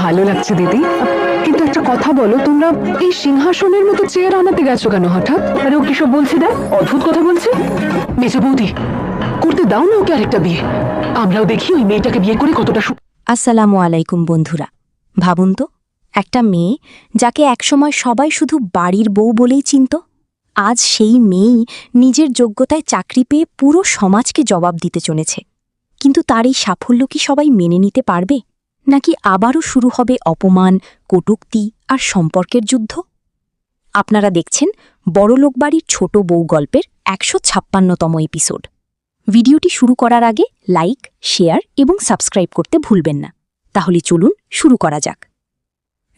ভালো লাগছে দিদি, কিন্তু একটা কথা বলো, তোমরা এই সিংহাসনের মতো চেয়ার আনাতে গেছো কেন হঠাৎ? আরে ও কিসব বলছে দেখ, অদ্ভুত কথা বলছে। মেজো বৌদি, করতে দাও না ওকে আরেকটা বিয়ে। আমরাও দেখি ওই মেয়েটাকে বিয়ে করে কতটা আসসালামু আলাইকুম বন্ধুরা। ভাবুন তো, একটা মেয়ে যাকে একসময় সবাই শুধু বাড়ির বউ বলেই চিনত, আজ সেই মেয়েই নিজের যোগ্যতায় চাকরি পেয়ে পুরো সমাজকে জবাব দিতে চলেছে। কিন্তু তার এই সাফল্য কি সবাই মেনে নিতে পারবে, নাকি আবারও শুরু হবে অপমান, কটূক্তি আর সম্পর্কের যুদ্ধ? আপনারা দেখছেন বড়লোক বাড়ির ছোট বউ গল্পের ১৫৬তম এপিসোড। ভিডিওটি শুরু করার আগে লাইক, শেয়ার এবং সাবস্ক্রাইব করতে ভুলবেন না। তাহলে চলুন শুরু করা যাক।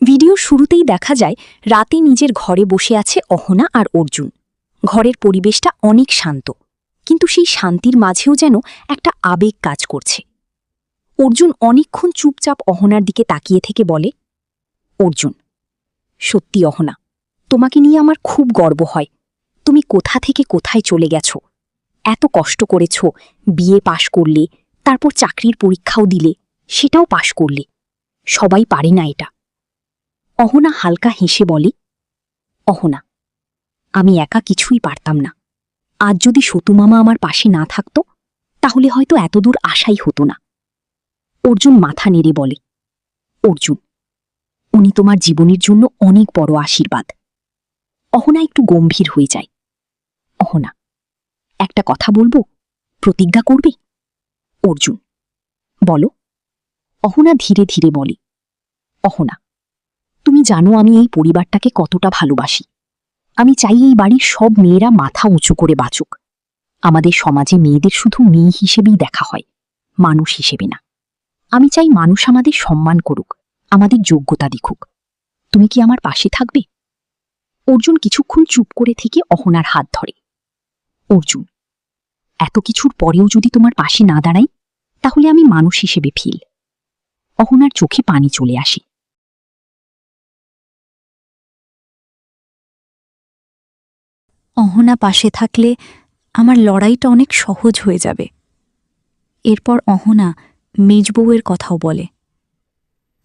ভিডিওর শুরুতেই দেখা যায় রাতে নিজের ঘরে বসে আছে অহনা আর অর্জুন। ঘরের পরিবেশটা অনেক শান্ত, কিন্তু সেই শান্তির মাঝেও যেন একটা আবেগ কাজ করছে। অর্জুন অনেকক্ষণ চুপচাপ অহনার দিকে তাকিয়ে থেকে বলে, অর্জুন, সত্যি অহনা, তোমাকে নিয়ে আমার খুব গর্ব হয়। তুমি কোথা থেকে কোথায় চলে গেছো, এত কষ্ট করেছ, বিয়ে পাশ করলে, তারপর চাকরির পরীক্ষাও দিলে, সেটাও পাশ করলে। সবাই পারে না এটা। অহনা হালকা হেসে বলে, অহনা, আমি একা কিছুই পারতাম না। আজ যদি সতুমামা আমার পাশে না থাকত, তাহলে হয়তো এতদূর আশাই হতো না। অর্জুন মাথা নেড়ে বলে, অর্জুন, উনি তোমার জীবনের জন্য অনেক বড় আশীর্বাদ। অহনা একটু গম্ভীর হয়ে যায়। অহনা, একটা কথা বলবো, প্রতিজ্ঞা করবে? অর্জুন, বলো। অহনা ধীরে ধীরে বলে, অহনা, তুমি জানো আমি এই পরিবারটাকে কতটা ভালোবাসি। আমি চাই এই বাড়ির সব মেয়েরা মাথা উঁচু করে বাঁচুক। আমাদের সমাজে মেয়েদের শুধু মেয়ে হিসেবেই দেখা হয়, মানুষ হিসেবে না। আমি চাই মানুষ আমাদের সম্মান করুক, আমাদের যোগ্যতা দেখুক। তুমি কি আমার পাশে থাকবে? অর্জুন কিছুক্ষণ চুপ করে থেকে অহনার হাত ধরে। অর্জুন, এত কিছুর পরেও যদি তোমার পাশে না দাঁড়াই, তাহলে আমি মানুষ হিসেবে ফিল। অহনার চোখে পানি চলে আসে। অহনা পাশে থাকলে আমার লড়াইটা অনেক সহজ হয়ে যাবে। এরপর অহনা মেজবউয়ের কথাও বলে।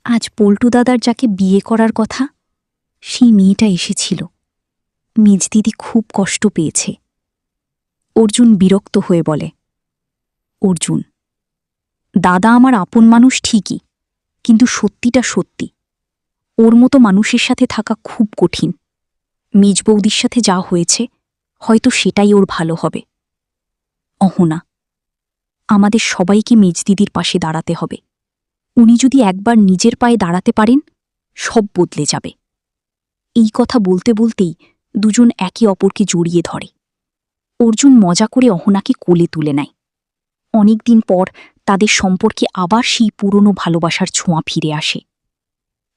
আজ পল্টু দাদার যাকে বিয়ে করার কথা, সেই মেয়েটা এসেছিল। মেজদিদি খুব কষ্ট পেয়েছে। অর্জুন বিরক্ত হয়ে বলে, অর্জুন, দাদা আমার আপন মানুষ ঠিকই, কিন্তু সত্যিটা সত্যি, ওর মতো মানুষের সাথে থাকা খুব কঠিন। মেজবৌদির সাথে যা হয়েছে, হয়তো সেটাই ওর ভালো হবে। অহনা, আমাদের সবাইকে মেজদিদির পাশে দাঁড়াতে হবে। উনি যদি একবার নিজের পায়ে দাঁড়াতে পারেন, সব বদলে যাবে। এই কথা বলতে বলতেই দুজন একে অপরকে জড়িয়ে ধরে। অর্জুন মজা করে অহনাকে কোলে তুলে নেয়। অনেকদিন পর তাদের সম্পর্কে আবার সেই পুরনো ভালোবাসার ছোঁয়া ফিরে আসে।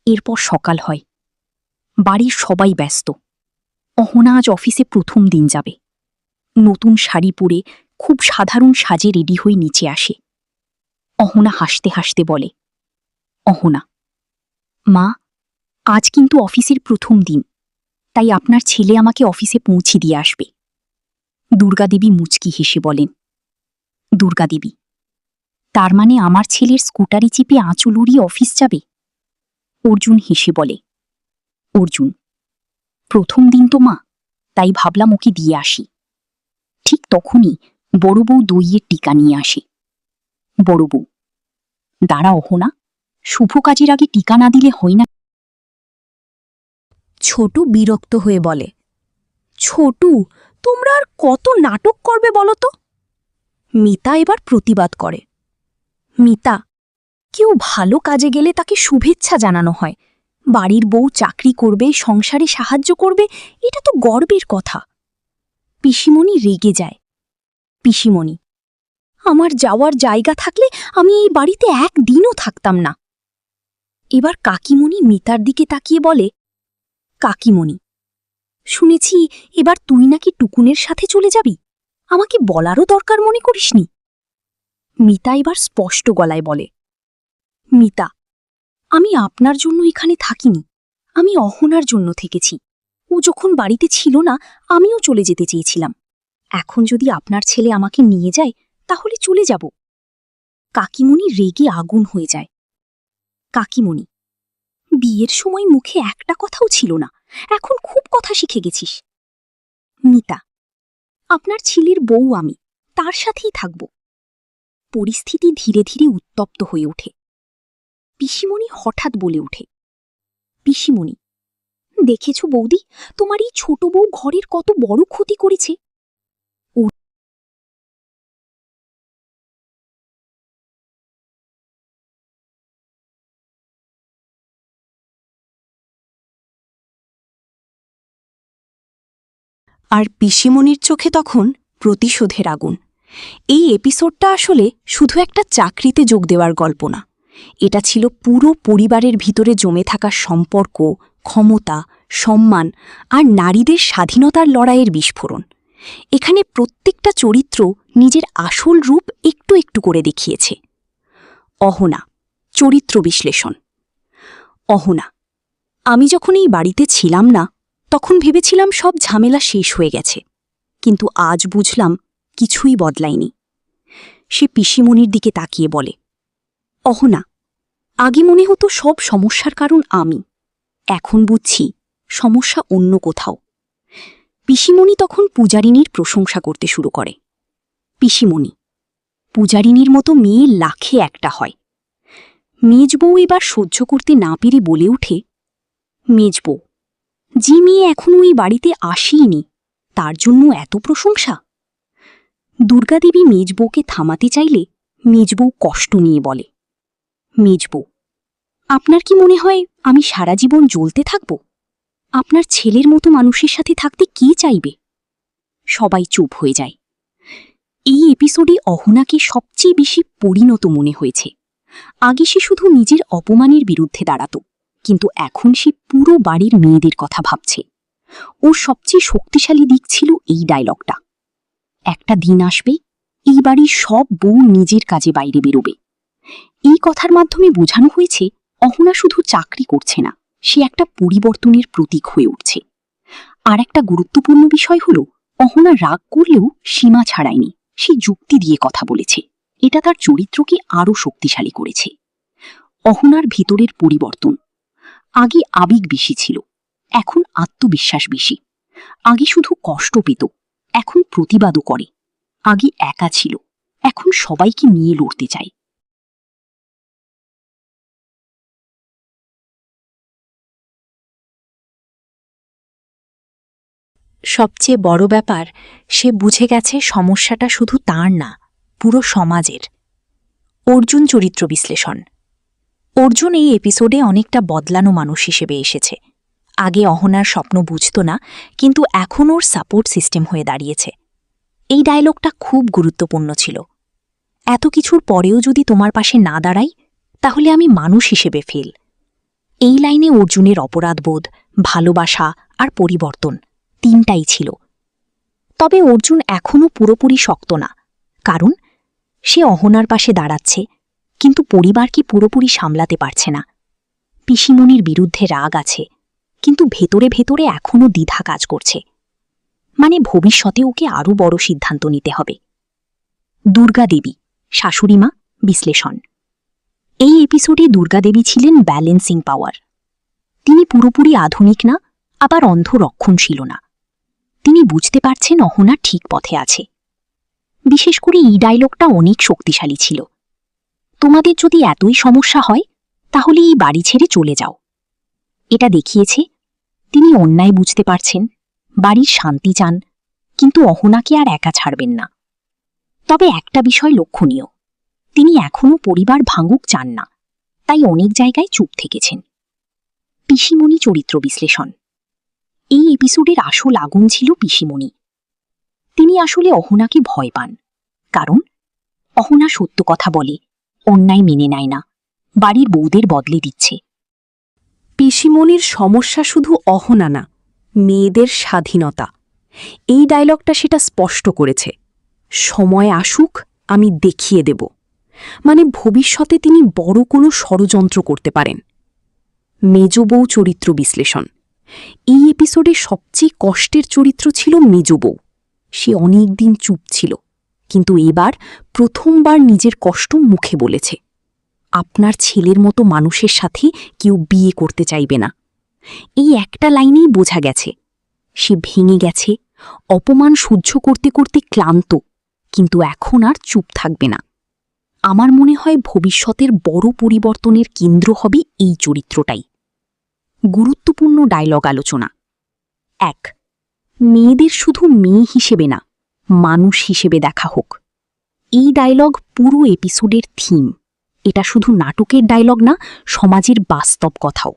এরপর সকাল হয়। বাড়ির সবাই ব্যস্ত। অহনা আজ অফিসে প্রথম দিন যাবে। নতুন শাড়ি পরে খুব সাধারণ সাজে রেডি হয়ে নিচে আসে। অহনা হাসতে হাসতে বলে, অহনা, মা, আজ কিন্তু অফিসের প্রথম দিন, তাই আপনার ছেলে আমাকে অফিসে পৌঁছে দিয়ে আসবে। দুর্গাদেবী মুচকি হেসে বলেন, দুর্গাদেবী, তার মানে আমার ছেলের স্কুটারি চিপে আঁচল উড়িয়ে অফিস যাবে? অর্জুন হেসে বলে, অর্জুন, প্রথম দিন তো মা, তাই ভাবলাম ওকে দিয়ে আসি। ঠিক তখনই বড় বউ দইয়ের টিকা নিয়ে আসে। বড় বউ, দাঁড়া অহনা, শুভ কাজের আগে টিকা না দিলে হয় না। ছোটু বিরক্ত হয়ে বলে, ছোটু, তোমরা আর কত নাটক করবে বলো তো? মিতা এবার প্রতিবাদ করে, মিতা, কেউ ভালো কাজে গেলে তাকে শুভেচ্ছা জানানো হয়। বাড়ির বউ চাকরি করবে, সংসারে সাহায্য করবে, এটা তো গর্বের কথা। পিসিমণি রেগে যায়। পিসিমণি, আমার যাওয়ার জায়গা থাকলে আমি এই বাড়িতে একদিনও থাকতাম না। এবার কাকিমণি মিতার দিকে তাকিয়ে বলে, কাকিমণি, শুনেছি এবার তুই নাকি টুকুনের সাথে চলে যাবি, আমাকে বলারও দরকার মনে করিসনি? মিতা এবার স্পষ্ট গলায় বলে, মিতা, আমি আপনার জন্য এখানে থাকিনি, আমি অহনার জন্য থেকেছি। ও যখন বাড়িতে ছিল না, আমিও চলে যেতে চেয়েছিলাম। এখন যদি আপনার ছেলে আমাকে নিয়ে যায়, তাহলে চলে যাব। কাকিমণি রেগে আগুন হয়ে যায়। কাকিমণি, বিয়ের সময় মুখে একটা কথাও ছিল না, এখন খুব কথা শিখে গেছিস। মিতা, আপনার ছেলের বউ আমি, তার সাথেই থাকব। পরিস্থিতি ধীরে ধীরে উত্তপ্ত হয়ে ওঠে। পিসিমণি হঠাৎ বলে ওঠে, পিসিমণি, দেখেছ বৌদি, তোমার এই ছোট বউ ঘরের কত বড় ক্ষতি করেছে। আর পিসিমণির চোখে তখন প্রতিশোধের আগুন। এই এপিসোডটা আসলে শুধু একটা চাকরিতে যোগ দেওয়ার গল্প না, এটা ছিল পুরো পরিবারের ভিতরে জমে থাকা সম্পর্ক, ক্ষমতা, সম্মান আর নারীদের স্বাধীনতার লড়াইয়ের বিস্ফোরণ। এখানে প্রত্যেকটা চরিত্র নিজের আসল রূপ একটু একটু করে দেখিয়েছে। অহনা, চরিত্র বিশ্লেষণ। অহনা, আমি যখন এই বাড়িতে ছিলাম না, তখন ভেবেছিলাম সব ঝামেলা শেষ হয়ে গেছে, কিন্তু আজ বুঝলাম কিছুই বদলায়নি। সে পিসিমণির দিকে তাকিয়ে বলে, অহনা, আগে মনে হতো সব সমস্যার কারণ আমি, এখন বুঝছি সমস্যা অন্য কোথাও। পিসিমণি তখন পূজারিনীর প্রশংসা করতে শুরু করে। পিসিমণি, পূজারিনীর মতো মেয়ে লাখে একটা হয়। মেজবউ এবার সহ্য করতে না পেরে বলে ওঠে, মেজবউ, যে মেয়ে এখনও এই বাড়িতে আসেইনি, তার জন্য এত প্রশংসা? দুর্গাদেবী মেজবউকে থামাতে চাইলে মেজবউ কষ্ট নিয়ে বলে, মেজবউ, আপনার কি মনে হয় আমি সারা জীবন জ্বলতে থাকব? আপনার ছেলের মতো মানুষের সাথে থাকতে কে চাইবে? সবাই চুপ হয়ে যায়। এই এপিসোডে অহনাকে সবচেয়ে বেশি পরিণত মনে হয়েছে। আগে সে শুধু নিজের অপমানের বিরুদ্ধে দাঁড়াত, কিন্তু এখন সে পুরো বাড়ির মেয়েদের কথা ভাবছে। ওর সবচেয়ে শক্তিশালী দিক ছিল এই ডায়লগটা, একটা দিন আসবে এই বাড়ির সব বউ নিজের কাজে বাইরে বেরোবে। এই কথার মাধ্যমে বোঝানো হয়েছে অহনা শুধু চাকরি করছে না, সে একটা পরিবর্তনের প্রতীক হয়ে উঠছে। আর একটা গুরুত্বপূর্ণ বিষয় হল, অহনা রাগ করলেও সীমা ছাড়ায়নি, সে যুক্তি দিয়ে কথা বলেছে। এটা তার চরিত্রকে আরও শক্তিশালী করেছে। অহনার ভিতরের পরিবর্তন, আগে আবেগ বেশি ছিল, এখন আত্মবিশ্বাস বেশি। আগে শুধু কষ্ট পেত, এখন প্রতিবাদও করে। আগে একা ছিল, এখন সবাইকে নিয়ে লড়তে চায়। সবচেয়ে বড় ব্যাপার, সে বুঝে গেছে সমস্যাটা শুধু তার না, পুরো সমাজের। অর্জুন চরিত্র বিশ্লেষণ। অর্জুন এই এপিসোডে অনেকটা বদলানো মানুষ হিসেবে এসেছে। আগে অহনার স্বপ্ন বুঝত না, কিন্তু এখন ওর সাপোর্ট সিস্টেম হয়ে দাঁড়িয়েছে। এই ডায়লগটা খুব গুরুত্বপূর্ণ ছিল। এত কিছুর পরেও যদি তোমার পাশে না দাঁড়াই, তাহলে আমি মানুষ হিসেবে ফেল। এই লাইনে অর্জুনের অপরাধবোধ, ভালোবাসা আর পরিবর্তন তিনটাই ছিল। তবে অর্জুন এখনও পুরোপুরি শক্ত না, কারণ সে অহনার পাশে দাঁড়াচ্ছে, কিন্তু পরিবারকে পুরোপুরি সামলাতে পারছে না। পিসিমণির বিরুদ্ধে রাগ আছে, কিন্তু ভেতরে ভেতরে এখনও দ্বিধা কাজ করছে। মানে ভবিষ্যতে ওকে আরও বড় সিদ্ধান্ত নিতে হবে। দুর্গাদেবী, শাশুড়িমা বিশ্লেষণ। এই এপিসোডে দুর্গাদেবী ছিলেন ব্যালেন্সিং পাওয়ার। তিনি পুরোপুরি আধুনিক না, আবার অন্ধ রক্ষণশীল না। তিনি বুঝতে পারছেন অহনা ঠিক পথে আছে। বিশেষ করে এই ডায়লগটা অনেক শক্তিশালী ছিল, তোমাদের যদি এতই সমস্যা হয়, তাহলে এই বাড়ি ছেড়ে চলে যাও। এটা দেখিয়েছে তিনি অন্যায় বুঝতে পারছেন, বাড়ির শান্তি চান, কিন্তু অহনাকে আর একা ছাড়বেন না। তবে একটা বিষয় লক্ষণীয়, তিনি এখনও পরিবার ভাঙুক চান না, তাই অনেক জায়গায় চুপ থেকেছেন। পিসিমণি চরিত্র বিশ্লেষণ। এই এপিসোডের আসল আগুন ছিল পিসিমণি। তিনি আসলে অহনাকে ভয় পান, কারণ অহনা সত্য কথা বলে, অন্যায় মেনে নেয় না, বাড়ির বউদের বদলে দিচ্ছে। পিসিমণির সমস্যা শুধু অহনা না, মেয়েদের স্বাধীনতা। এই ডায়লগটা সেটা স্পষ্ট করেছে। সময় আসুক, আমি দেখিয়ে দেব। মানে ভবিষ্যতে তিনি বড় কোনো ষড়যন্ত্র করতে পারেন। মেজবউ চরিত্র বিশ্লেষণ। এই এপিসোডে সবচেয়ে কষ্টের চরিত্র ছিল মেজবউ। সে অনেক দিন চুপ ছিল, কিন্তু এবার প্রথমবার নিজের কষ্ট মুখে বলেছে। আপনার ছেলের মতো মানুষের সাথে কেউ বিয়ে করতে চাইবে না। এই একটা লাইনেই বোঝা গেছে সে ভেঙে গেছে, অপমান সহ্য করতে করতে ক্লান্ত, কিন্তু এখন আর চুপ থাকবে না। আমার মনে হয় ভবিষ্যতের বড় পরিবর্তনের কেন্দ্র হবে এই চরিত্রটাই। গুরুত্বপূর্ণ ডায়লগ আলোচনা। ১. মেয়েদের শুধু মেয়ে হিসেবে না, মানুষ হিসেবে দেখা হোক। এই ডায়লগ পুরো এপিসোডের থিম। এটা শুধু নাটকের ডায়লগ না, সমাজের বাস্তব কথাও।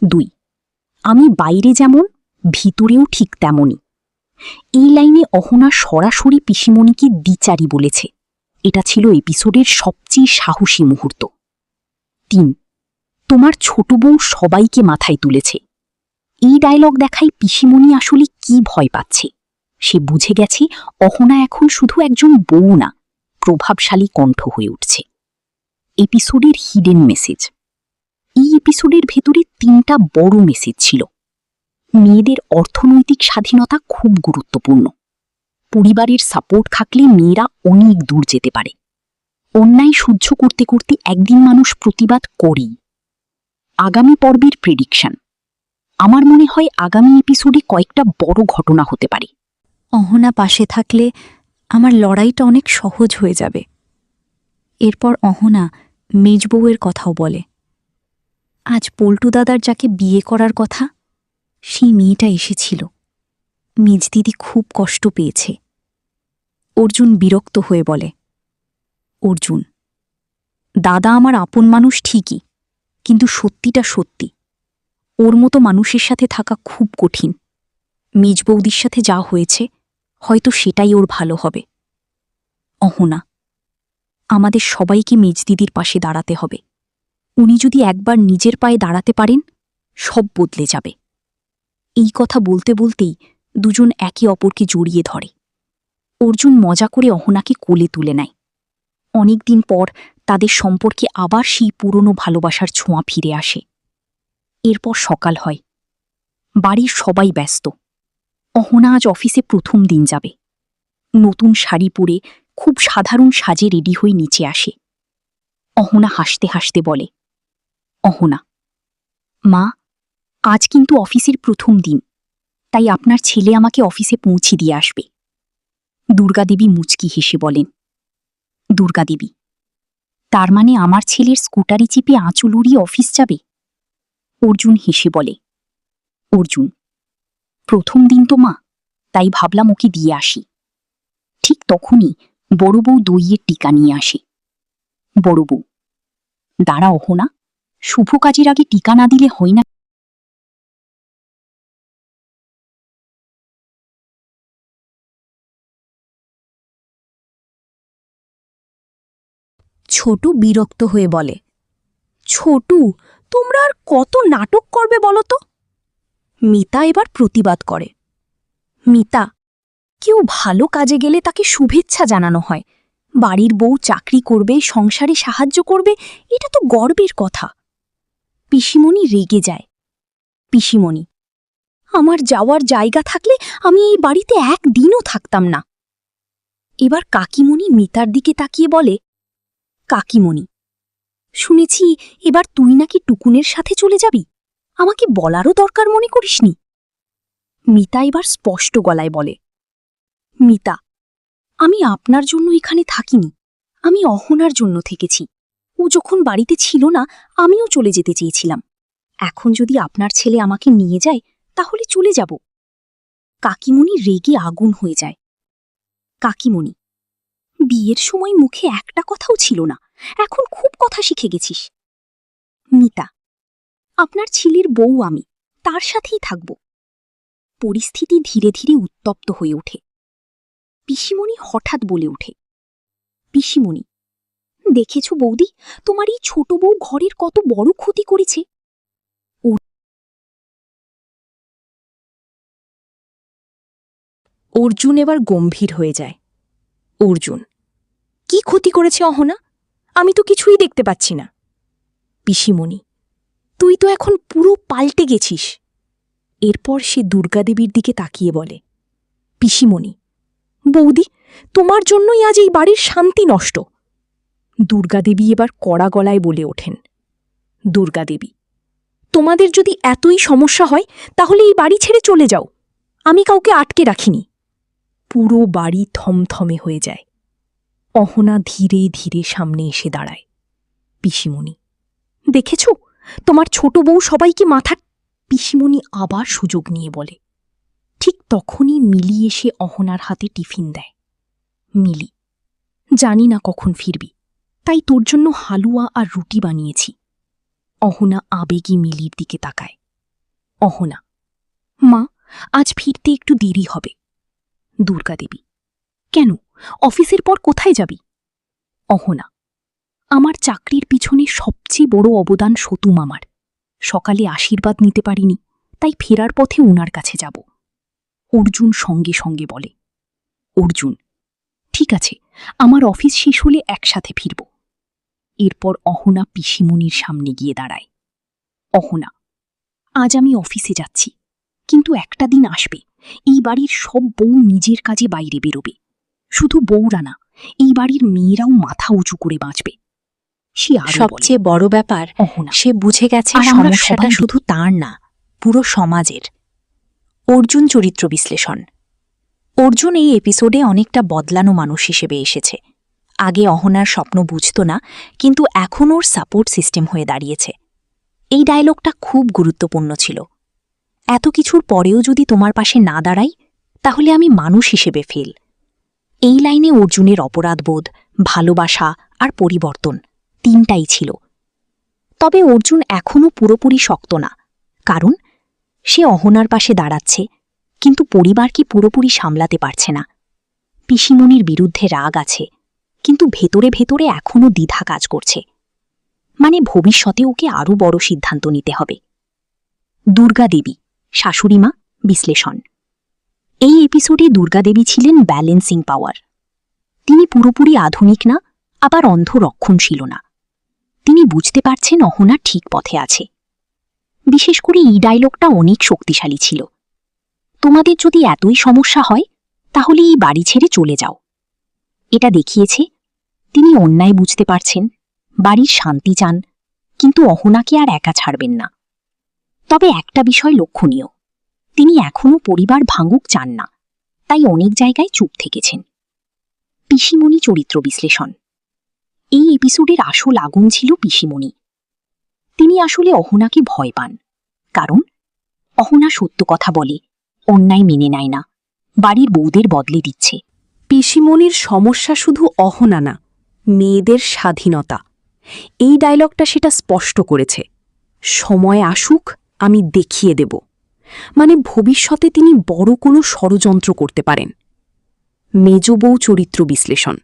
২. আমি বাইরে যেমন, ভিতরেও ঠিক তেমনই। এই লাইনে অহনা সরাসরি পিসিমণিকে দ্বিচারী বলেছে। এটা ছিল এপিসোডের সবচেয়ে সাহসী মুহূর্ত। ৩. তোমার ছোট বউ সবাইকে মাথায় তুলেছে। এই ডায়লগ দেখায় পিসিমণি আসলে কি ভয় পাচ্ছে। সে বুঝে গেছে অহনা এখন শুধু একজন বউ না, প্রভাবশালী কণ্ঠ হয়ে উঠছে। এপিসোডের হিডেন মেসেজ। এই এপিসোডের ভেতরে ৩টা বড় মেসেজ ছিল। মেয়েদের অর্থনৈতিক স্বাধীনতা খুব গুরুত্বপূর্ণ। পরিবারের সাপোর্ট থাকলে মেয়েরা অনেক দূর যেতে পারে। অন্যায় সহ্য করতে করতে একদিন মানুষ প্রতিবাদ করেই। আগামী পর্বের প্রেডিকশন। আমার মনে হয় আগামী এপিসোডে কয়েকটা বড় ঘটনা হতে পারে। অহনা পাশে থাকলে আমার লড়াইটা অনেক সহজ হয়ে যাবে। এরপর অহনা মেজবউয়ের কথাও বলে। আজ পল্টু দাদার যাকে বিয়ে করার কথা, সেই মেয়েটা এসেছিল। মেজদিদি খুব কষ্ট পেয়েছে। অর্জুন বিরক্ত হয়ে বলে, অর্জুন, দাদা আমার আপন মানুষ ঠিকই, কিন্তু সত্যিটা সত্যি। ওর মতো মানুষের সাথে থাকা খুব কঠিন। মেজবৌদির সাথে যা হয়েছে, হয়তো সেটাই ওর ভালো হবে। অহনা, আমাদের সবাইকে মেজদিদির পাশে দাঁড়াতে হবে। উনি যদি একবার নিজের পায়ে দাঁড়াতে পারেন, সব বদলে যাবে। এই কথা বলতে বলতেই দুজন একে অপরকে জড়িয়ে ধরে। অর্জুন মজা করে অহনাকে কোলে তুলে নেয়। অনেকদিন পর তাদের সম্পর্কে আবার সেই পুরনো ভালোবাসার ছোঁয়া ফিরে আসে। এরপর সকাল হয়। বাড়ির সবাই ব্যস্ত। অহনা আজ অফিসে প্রথম দিন যাবে। নতুন শাড়ি পরে খুব সাধারণ সাজে রেডি হয়ে নিচে আসে। অহনা হাসতে হাসতে বলে, অহনা, মা, আজ কিন্তু অফিসের প্রথম দিন, তাই আপনার ছেলে আমাকে অফিসে পৌঁছে দিয়ে আসবে। দুর্গাদেবী মুচকি হেসে বলেন, দুর্গাদেবী, তার মানে আমার ছেলের স্কুটারে চিপে আঁচল উড়িয়ে অফিস যাবে? অর্জুন হেসে বলে, অর্জুন, প্রথম দিন তো মা, তাই ভাবলাম ওকে দিয়ে আসি। ঠিক তখনই বড় বউ দইয়ের টিকা নিয়ে আসে। বড় বউ, দাঁড়া অহনা, শুভ কাজের আগে টিকা না দিলে হয় না। ছোটু বিরক্ত হয়ে বলে, ছোটু, তোমরা আর কত নাটক করবে বলো তো? মিতা এবার প্রতিবাদ করে, মিতা, কেউ ভালো কাজে গেলে তাকে শুভেচ্ছা জানানো হয়। বাড়ির বউ চাকরি করবে, সংসারে সাহায্য করবে, এটা তো গর্বের কথা। পিসিমণি রেগে যায়। পিসিমণি, আমার যাওয়ার জায়গা থাকলে আমি এই বাড়িতে একদিনও থাকতাম না। এবার কাকিমণি মিতার দিকে তাকিয়ে বলে, কাকিমণি, শুনেছি এবার তুই নাকি টুকুনের সাথে চলে যাবি। আমাকে বলারও দরকার মনে করিসনি? মিতা এবার স্পষ্ট গলায় বলে, মিতা, আমি আপনার জন্য এখানে থাকিনি, আমি অহনার জন্য থেকেছি। ও যখন বাড়িতে ছিল না, আমিও চলে যেতে চেয়েছিলাম। এখন যদি আপনার ছেলে আমাকে নিয়ে যায়, তাহলে চলে যাব। কাকিমণি রেগে আগুন হয়ে যায়। কাকিমণি, বিয়ের সময় মুখে একটা কথাও ছিল না, এখন খুব কথা শিখে গেছিস। মিতা, আপনার ছেলের বউ আমি, তার সাথেই থাকব। পরিস্থিতি ধীরে ধীরে উত্তপ্ত হয়ে ওঠে। পিসিমণি হঠাৎ বলে ওঠে, পিসিমণি, দেখেছ বৌদি, তোমার এই ছোট বউ ঘরের কত বড় ক্ষতি করেছে। অর্জুন এবার গম্ভীর হয়ে যায়। অর্জুন, কি ক্ষতি করেছে অহনা? আমি তো কিছুই দেখতে পাচ্ছি না। পিসিমণি, তুই তো এখন পুরো পাল্টে গেছিস। এরপর সে দুর্গাদেবীর দিকে তাকিয়ে বলে, পিসিমণি, বৌদি, তোমার জন্যই আজ এই বাড়ির শান্তি নষ্ট। দুর্গাদেবী এবার কড়া গলায় বলে ওঠেন। দুর্গাদেবী, তোমাদের যদি এতই সমস্যা হয় তাহলে এই বাড়ি ছেড়ে চলে যাও। আমি কাউকে আটকে রাখিনি। পুরো বাড়ি থমথমে হয়ে যায়। অহনা ধীরে ধীরে সামনে এসে দাঁড়ায়। পিসিমণি, দেখেছ তোমার ছোট বউ সবাইকে মাথা। পিসিমণি আবার সুযোগ নিয়ে বলে। ঠিক তখনই মিলি এসে অহনার হাতে টিফিন দেয়। মিলি, জানি না কখন ফিরবি, তাই তোর জন্য হালুয়া আর রুটি বানিয়েছি। অহনা আবেগী মিলির দিকে তাকায়। অহনা, মা, আজ ফিরতে একটু দেরি হবে। দুর্গাদেবী, কেন, অফিসের পর কোথায় যাবি? অহনা, আমার চাকরির পিছনে সবচেয়ে বড় অবদান সতু মামার। সকালে আশীর্বাদ নিতে পারিনি, তাই ফেরার পথে ওনার কাছে যাব। অর্জুন সঙ্গে সঙ্গে বলে। অর্জুন, ঠিক আছে, আমার অফিস শেষ হলে একসাথে ফিরব। এরপর অহনা পিসিমণির সামনে গিয়ে দাঁড়ায়। অহনা, আজ আমি অফিসে যাচ্ছি, কিন্তু একটা দিন আসবে এই বাড়ির সব বউ নিজের কাজে বাইরে বেরোবে। শুধু বউরা না, এই বাড়ির মেয়েরাও মাথা উঁচু করে বাঁচবে। সে আরো বলে, সবচেয়ে বড় ব্যাপার, অহনা, সে বুঝে গেছে আর আমরা সমস্যাটা সবাই শুধু তার না, পুরো সমাজের। অর্জুন চরিত্র বিশ্লেষণ। অর্জুন এই এপিসোডে অনেকটা বদলানো মানুষ হিসেবে এসেছে। আগে অহনার স্বপ্ন বুঝত না, কিন্তু এখন ওর সাপোর্ট সিস্টেম হয়ে দাঁড়িয়েছে। এই ডায়লগটা খুব গুরুত্বপূর্ণ ছিল। এত কিছুর পরেও যদি তোমার পাশে না দাঁড়াই, তাহলে আমি মানুষ হিসেবে ফেল। এই লাইনে অর্জুনের অপরাধবোধ, ভালোবাসা আর পরিবর্তন তিনটাই ছিল। তবে অর্জুন এখনও পুরোপুরি শক্ত না, কারণ সে অহনার পাশে দাঁড়াচ্ছে, কিন্তু পরিবারকে পুরোপুরি সামলাতে পারছে না। পিসিমণির বিরুদ্ধে রাগ আছে, কিন্তু ভেতরে ভেতরে এখনও দ্বিধা কাজ করছে। মানে ভবিষ্যতে ওকে আরও বড় সিদ্ধান্ত নিতে হবে। দুর্গাদেবী, শাশুড়িমা, বিশ্লেষণ। এই এপিসোডে দুর্গাদেবী ছিলেন ব্যালেন্সিং পাওয়ার। তিনি পুরোপুরি আধুনিক না, আবার অন্ধ রক্ষণশীল না। তিনি বুঝতে পারছেন অহনা ঠিক পথে আছে। বিশেষ করে এই ডায়লগটা অনেক শক্তিশালী ছিল। তোমাদের যদি এতই সমস্যা হয়, তাহলে এই বাড়ি ছেড়ে চলে যাও। এটা দেখিয়েছে তিনি অন্যায় বুঝতে পারছেন, বাড়ির শান্তি চান, কিন্তু অহনাকে আর একা ছাড়বেন না। তবে একটা বিষয় লক্ষণীয়, তিনি এখনও পরিবার ভাঙুক চান না, তাই অনেক জায়গায় চুপ থেকেছেন। পিসিমণি চরিত্র বিশ্লেষণ। এই এপিসোডের আসল আগুন ছিল পিসিমণি। তিনি আসলে অহনাকে ভয় পান, কারণ অহনা সত্য কথা বলে, অন্যায় মেনে নেয় না, বাড়ির বউদের বদলে দিচ্ছে। পিসিমণির সমস্যা শুধু অহনা না, মেয়েদের স্বাধীনতা। এই ডায়লগটা সেটা স্পষ্ট করেছে। সময় আসুক, আমি দেখিয়ে দেব। মানে ভবিষ্যতে তিনি বড় কোনো ষড়যন্ত্র করতে পারেন। মেজবউ চরিত্র বিশ্লেষণ।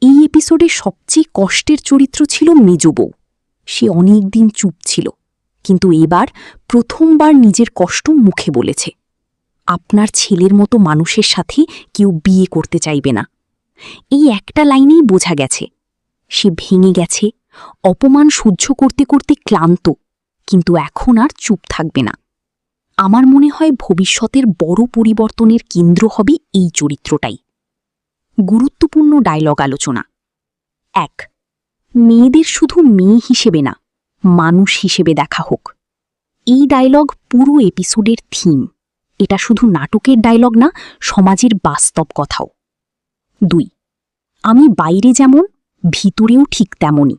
এই এপিসোডে সবচেয়ে কষ্টের চরিত্র ছিল মেজবউ। সে অনেক দিন চুপ ছিল, কিন্তু এবার প্রথমবার নিজের কষ্ট মুখে বলেছে। আপনার ছেলের মতো মানুষের সাথে কেউ বিয়ে করতে চাইবে না। এই একটা লাইনেই বোঝা গেছে সে ভেঙে গেছে, অপমান সহ্য করতে করতে ক্লান্ত, কিন্তু এখন আর চুপ থাকবে না। আমার মনে হয় ভবিষ্যতের বড় পরিবর্তনের কেন্দ্র হবে এই চরিত্রটাই। গুরুত্বপূর্ণ ডায়লগ আলোচনা। ১. মেয়েদের শুধু মেয়ে হিসেবে না, মানুষ হিসেবে দেখা হোক। এই ডায়লগ পুরো এপিসোডের থিম। এটা শুধু নাটকের ডায়লগ না, সমাজের বাস্তব কথাও। ২. আমি বাইরে যেমন, ভিতরেও ঠিক তেমনই।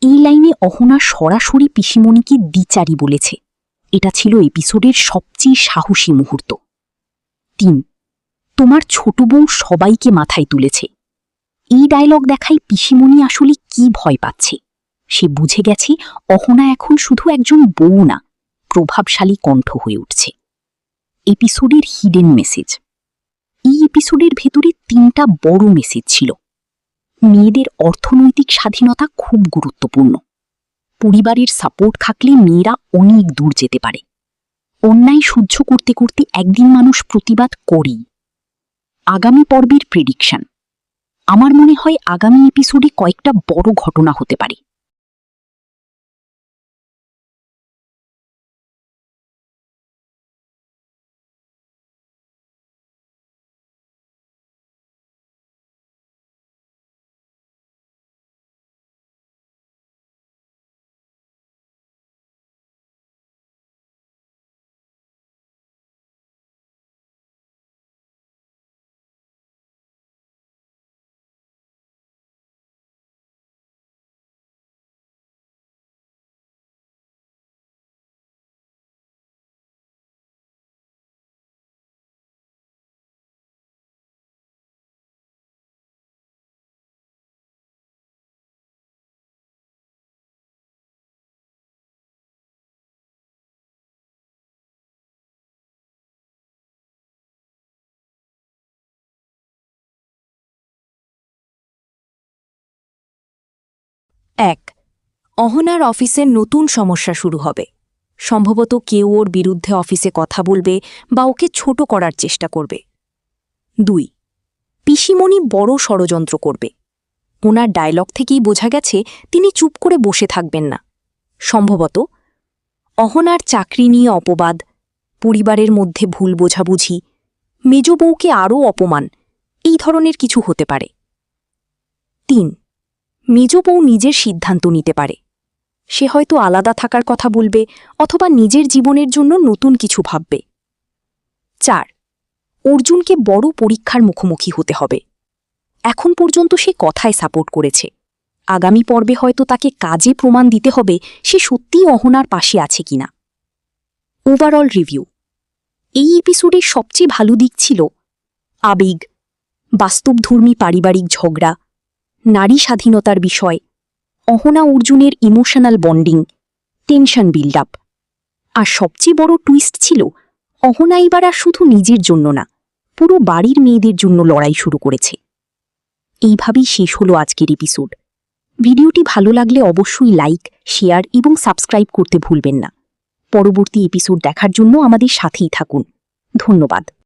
এই লাইনে অহনা সরাসরি পিসিমণিকে দ্বিচারী বলেছে। এটা ছিল এপিসোডের সবচেয়ে সাহসী মুহূর্ত। ৩. তোমার ছোট বউ সবাইকে মাথায় তুলেছে। এই ডায়লগ দেখায় পিসিমণি আসলে কি ভয় পাচ্ছে। সে বুঝে গেছে অহনা এখন শুধু একজন বউ না, প্রভাবশালী কণ্ঠ হয়ে উঠছে। এপিসোডের হিডেন মেসেজ। এই এপিসোডের ভেতরে ৩টা বড় মেসেজ ছিল। মেয়েদের অর্থনৈতিক স্বাধীনতা খুব গুরুত্বপূর্ণ। পরিবারের সাপোর্ট থাকলে মেয়েরা অনেক দূর যেতে পারে। অন্যায় সহ্য করতে করতে একদিন মানুষ প্রতিবাদ করেই। আগামী পর্বের প্রেডিকশন। আমার মনে হয় আগামী এপিসোডে কয়েকটা বড় ঘটনা হতে পারে। 1 অহনার অফিসের নতুন সমস্যা শুরু হবে। সম্ভবত কেউ ওর বিরুদ্ধে অফিসে কথা বলবে বা ওকে ছোট করার চেষ্টা করবে। 2 পিসিমণি বড় ষড়যন্ত্র করবে। ওনার ডায়লগ থেকেই বোঝা গেছে তিনি চুপ করে বসে থাকবেন না। সম্ভবত অহনার চাকরি নিয়ে অপবাদ, পরিবারের মধ্যে ভুল বোঝাবুঝি, মেজ বউকে আরও অপমান, এই ধরনের কিছু হতে পারে। 3 মেজ বউ নিজের সিদ্ধান্ত নিতে পারে। সে হয়তো আলাদা থাকার কথা বলবে অথবা নিজের জীবনের জন্য নতুন কিছু ভাববে। 4 অর্জুনকে বড় পরীক্ষার মুখোমুখি হতে হবে। এখন পর্যন্ত সে কথায় সাপোর্ট করেছে, আগামী পর্বে হয়তো তাকে কাজে প্রমাণ দিতে হবে সে সত্যিই অহনার পাশে আছে কিনা। ওভারঅল রিভিউ, এই এপিসোডের সবচেয়ে ভালো দিক ছিল আবেগ, বাস্তবধর্মী পারিবারিক ঝগড়া, নারী স্বাধীনতার বিষয়, অহনা অর্জুনের emotional bonding, tension build up. আর সবচেয়ে বড় টুইস্ট ছিল অহনা এবার আর শুধু নিজের জন্য না, পুরো বাড়ির মেয়েদের জন্য লড়াই শুরু করেছে। এইভাবেই শেষ হলো আজকের এপিসোড। ভিডিওটি ভালো লাগলে অবশ্যই লাইক, শেয়ার এবং সাবস্ক্রাইব করতে ভুলবেন না। পরবর্তী এপিসোড দেখার জন্য আমাদের সাথেই থাকুন। ধন্যবাদ।